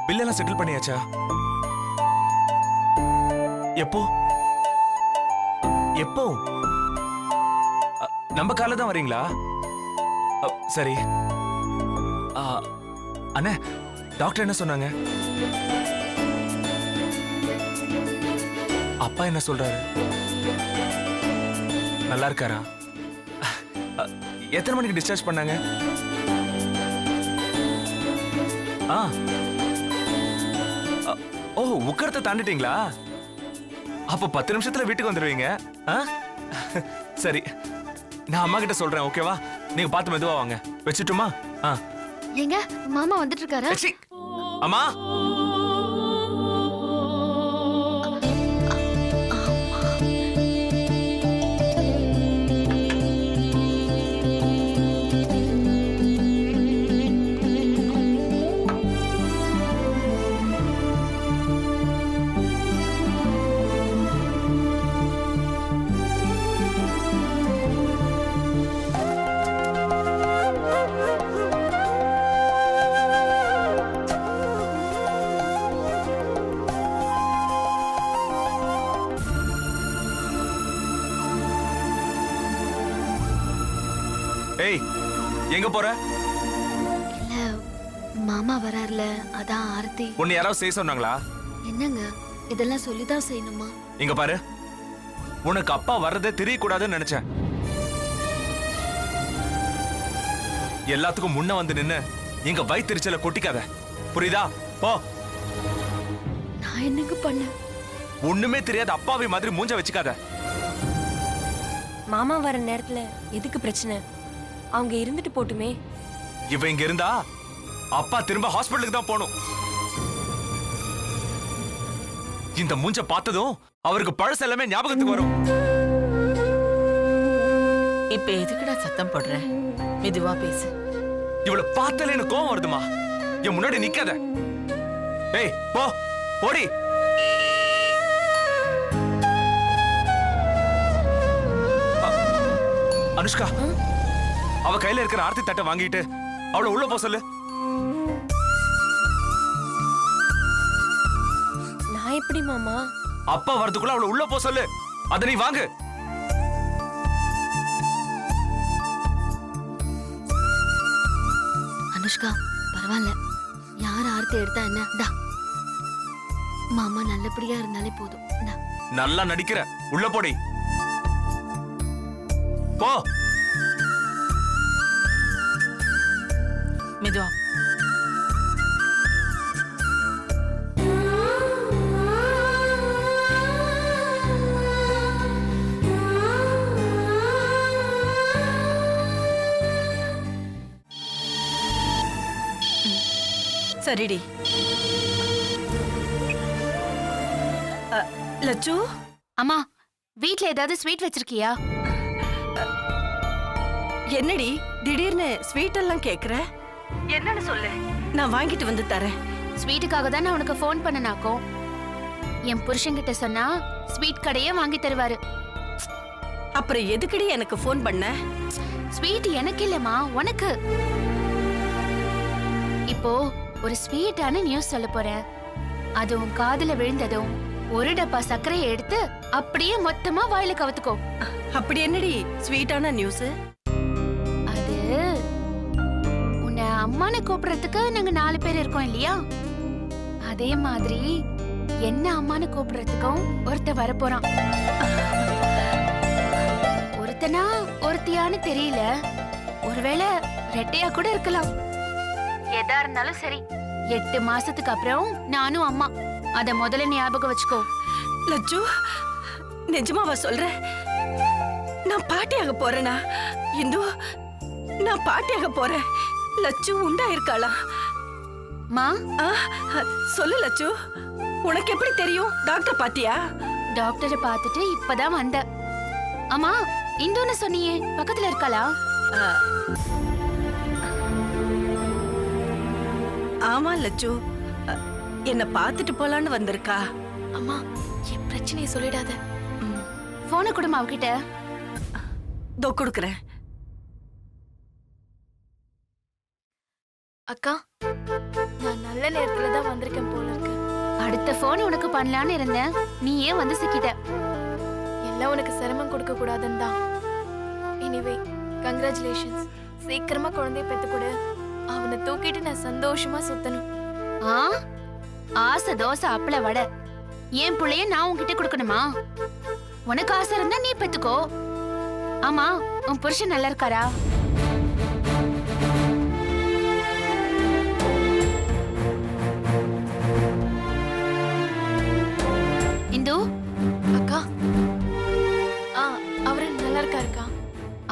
பில்லெல்லாம் settle பண்ணியாச்சா? எப்போ எப்போ? நம்ம காலைல தான் வரீங்களா? சரி. அண்ணே, டாக்டர் என்ன சொன்னாங்க? அப்பா என்ன சொல்றாரு? நல்லா இருக்காரா? எத்தனை மணிக்கு டிஸ்சார்ஜ் பண்ணாங்க? ஓ, உக்கரத்தை தாண்டிட்டீங்களா? அப்ப 10 நிமிஷத்துல வீட்டுக்கு வந்துடுவீங்க. சரி, நான் அம்மா கிட்ட சொல்றேன். ஓகேவா? நீங்க பார்த்து மெதுவா வாங்க. வச்சுட்டுமா? எங்க மாமா வந்துட்டு இருக்காரா? அம்மா, ஏய், எங்க போற? இல்ல, மாமா வரார்ல, அதான் ஆர்த்தி. உன்னை யாராவது செய்ய சொன்னாங்களா? என்னங்க இதெல்லாம் சொல்லிதான் செய்யணுமா? இங்க பாரு, உனக்கு அப்பா வர்றதே தெரியக்கூடாதுன்னு நினைச்சேன். எல்லாத்துக்கும் முன்ன வந்து நின்னு எங்க வயிற்றுச்சல கொட்டிக்காத, புரியுதா? போ. நான் என்னங்க பண்ண? ஒண்ணுமே தெரியாத அப்பாவி மாதிரி மூஞ்ச வச்சுக்காத. மாமா வர நேரத்துல எதுக்கு பிரச்சனை? அவங்க இருந்துட்டு போட்டுமே. இவ இங்க இருந்தா அப்பா திரும்ப ஹாஸ்பிடலுக்கு தான் போகணும். இந்த மூஞ்ச பார்த்ததும் அவருக்கு பழசு எல்லாமே ஞாபகத்துக்கு வரும். இப்ப எதுக்குடா சத்தம் போடுற? மெதுவா பேசு. இவள பார்த்தாலே எனக்கு கோவம் வருதுமா. என் முன்னாடி நிக்காத. ஏய், போ, போடி. அனுஷ்கா, அவ கையில இருக்கிற ஆர்த்தி தட்டை வாங்கிட்டு அவளை உள்ள போ சொல்லு. நான் எப்படி மாமா? அப்பா வரதுக்குள்ள அவளை உள்ள போ சொல்லு. அத நீ வாங்கு. அனுஷ்கா, பரவாயில்ல, யார் ஆர்த்தி எடுத்தா என்ன? மாமா நல்லபடியா இருந்தாலே போதும். நல்லா நடிக்கிற, உள்ள போடி. போ. மெதுவா. சரிடி. லட்சு, அம்மா, வீட்ல ஏதாவது ஸ்வீட் வச்சிருக்கியா? என்னடி திடீர்னு ஸ்வீட் எல்லாம் கேக்குற? என்னன்னு சொல்லு, நான் வாங்கிட்டு வந்து தரேன். ஸ்வீட்டுக்காக தான் நான் உனக்கு ஃபோன் பண்ணனாக்கும். என் புருஷன்கிட்ட சொன்னா ஸ்வீட் கடையே வாங்கி தருவாரு. அப்புறம் எதுக்குடி எனக்கு ஃபோன் பண்ண? ஸ்வீட் எனக்கு இல்லம்மா, உனக்கு. இப்போ ஒரு ஸ்வீட்டான நியூஸ் சொல்ல போறேன். அது உன் காதுல விழுந்ததும் ஒரு டப்பா சர்க்கரையை எடுத்து அப்படியே மொத்தமா வாயில கவுத்துக்கோ. அப்படி என்னடி ஸ்வீட்டான நியூஸ்? அது உன்னை அம்மானை கூப்பிடுறதுக்கு நாங்க 4 பேர் இருக்கோம் இல்லையா? அதே மாதிரி என்ன அம்மானை கூப்பிடுறதுக்கும் ஒருத்த வரப்போறான். ஒருத்தனா ஒருத்தியான்னு தெரியல, ஒருவேளை ரெட்டையா கூட இருக்கலாம். எதா இருந்தாலும் சரி, 8 மாசத்துக்கு அப்புறம் நானும் அம்மா. அத முதல்ல ஞாபகம் வச்சுக்கோ. லட்சு, நிஜமாவா சொல்ற? நான் பாட்டியாக போறேனா? இந்து, நான் பாட்டியாக போறேன். லட்சு உண்டா இருக்காளா? மா, சொல்லு லட்சு, உனக்கு எப்படி தெரியும்? டாக்டர் பாத்தியா? டாக்டரை பார்த்துட்டு இப்பதான் வந்த. அம்மா, இந்துன்னு சொன்னியே, பக்கத்துல இருக்காளா? ஆமா லட்சு, என்ன பாத்துட்டு போலான்னு வந்திருக்கா. அம்மா, என் பிரச்சனையை சொல்லிடாத. போனை கொடுமா அவகிட்ட. தோ கொடுக்கறேன். அக்கா, நான் நல்ல நேரத்துல தான் வந்திருக்கேன் போல இருக்கு. அடுத்த போன் உனக்கு பண்ணலான்னு இருந்தேன், நீ ஏன் வந்து சிக்கிட்ட. எல்லாம் உனக்கு சிரமம் கொடுக்க கூடாதுன்னு தான். Anyway congratulations. சீக்கிரமா குழந்தைய பெத்து கொடு. அவனை தூக்கிட்டு நான் சந்தோஷமா சுத்தணும். ஆ, ஆசை தோசை அப்பள வடை, என் புள்ளைய நான் உன்கிட்ட கொடுக்கணுமா? உனக்கு ஆசை இருந்தா நீ பெத்துக்கோ. ஆமா, உன் புருஷன் நல்லா இருக்காரா? இந்து, அக்கா, அவரு நல்லா இருக்காருக்கா.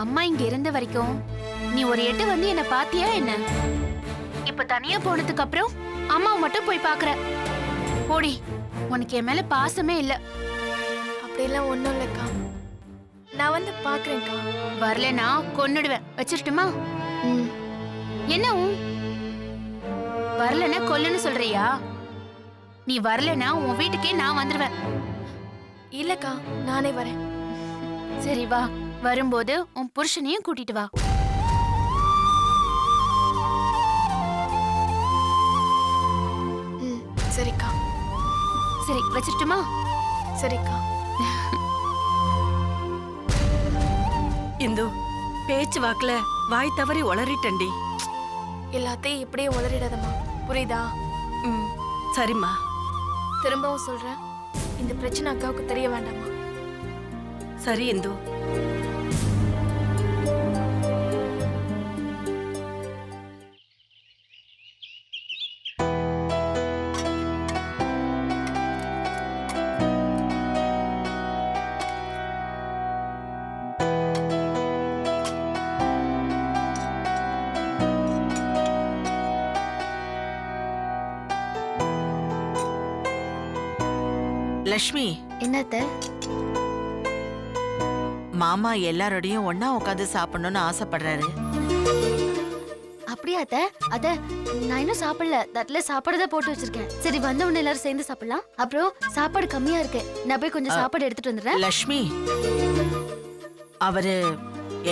அம்மா இங்க இருந்த வரைக்கும் நீ ஒரு எட்டு வந்து என்ன பாத்தியா என்ன? இப்ப தனியா போனதுக்கு அப்புறம் அம்மாவை மட்டும் போய் பாக்குற. போடி, உனக்கு என் மேல பாசமே இல்ல. அப்படியெல்லாம் ஒண்ணும் இல்லக்கா. நான் வந்து பாக்குறேன்க்கா. வரலனா கொன்னுடுவேன். வச்சிரட்டுமா? ம். என்ன வரலனா கொல்லுன்னு சொல்றியா? நீ வரலனா உன் வீட்டுக்கே நான் வந்துருவேன். இல்லக்கா, நானே வரேன். சரி வா, வரும்போது உன் புருஷனையும் கூட்டிட்டு வா. ம், சரிக்கா. சரி, வச்சிரட்டுமா? சரிக்கா. இந்து, பேச்சு வாக்குல வாய் தவறி உளறிட்டண்டி. எல்லாத்தையும் இப்படியே உளறிடாதம்மா, புரியுதா? ம், சரிம்மா. திரும்பவும் சொல்றேன், இந்த பிரச்சனை அக்காவுக்கு தெரிய வேண்டாமா? சரி இந்து. லக்ஷ்மி, என்னத்த? மாமா எல்லாரோடையும் ஒண்ணா உட்காந்து சாப்பிடணும்னு ஆசைப்படுறாரு. அப்படியா அத்தை? அத்தை, நான் இன்னும் சாப்பிடல. தட்டுல சாப்பாடு தான் போட்டு வச்சிருக்கேன். சரி, வந்த உடனே எல்லாரும் சேர்ந்து சாப்பிடலாம். அப்புறம் சாப்பாடு கம்மியா இருக்கு, நான் போய் கொஞ்சம் சாப்பாடு எடுத்துட்டு வந்துடுறேன். லக்ஷ்மி, அவரு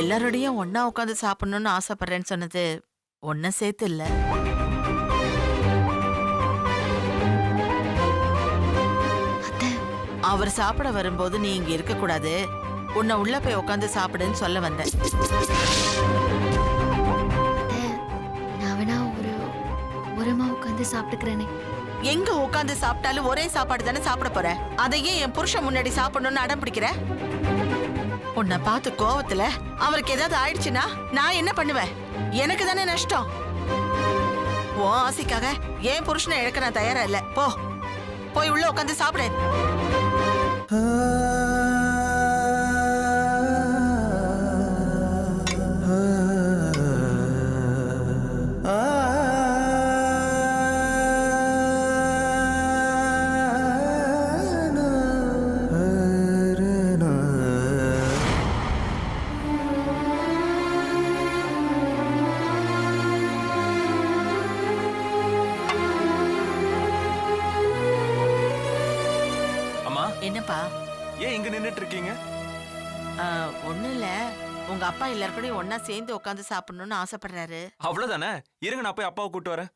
எல்லாரோடையும் ஒண்ணா உட்காந்து சாப்பிடணும்னு ஆசைப்படுறேன்னு சொன்னது ஒன்ன சேர்த்து இல்ல. அவர் சாப்பிட வரும்போது நீ இங்க இருக்க கூடாது, உன்னை உள்ள போய் உட்காந்து சாப்பிடுன்னு சொல்ல வந்தேன். நான் வேணா ஓரமா உட்காந்து சாப்பிட்டுக்கிறேனே. எங்க உட்காந்து சாப்பிட்டாலும் ஒரே சாப்பாடு தானே சாப்பிட போற. அதையே என் புருஷன் முன்னாடி சாப்பிடணும்னு அடம் பிடிக்கிற. உன்னை பார்த்து கோவத்துல அவருக்கு ஏதாவது ஆயிடுச்சுன்னா நான் என்ன பண்ணுவேன்? எனக்கு தானே நஷ்டம். உன் ஆசைக்காக என் புருஷனை இழக்க நான் தயாரா இல்ல. போய் உள்ள உட்காந்து சாப்பிடு. என்னப்பா, ஏன் இங்க நின்னுட்டு இருக்கீங்க? ஒண்ணு இல்ல, உங்க அப்பா எல்லாரும் கூட ஒன்னா சேர்ந்து உட்காந்து சாப்பிடணும்னு ஆசைப்படுறாரு. அவ்வளவுதானே, இருங்க நான் போய் அப்பாவை கூட்டு வரேன்.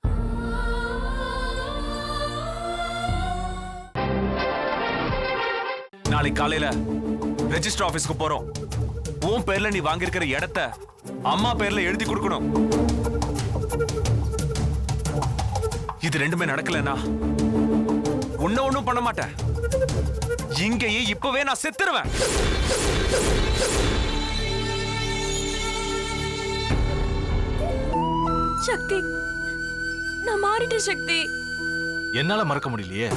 நாளைக்கு காலையில ரெஜிஸ்டர் ஆபீஸ்க்கு போறோம். உன் பேர்ல நீ வாங்கியிருக்கிற இடத்த அம்மா பேர்ல எழுதி கொடுக்கணும். இது ரெண்டுமே நடக்கலனா உன்ன ஒண்ணும் பண்ண மாட்டேன். இங்கேயே இப்பவே நான் செத்துருவேன். சக்தி, நான் மாறிட்டேன் சக்தி. என்னால மறக்க முடியலையே.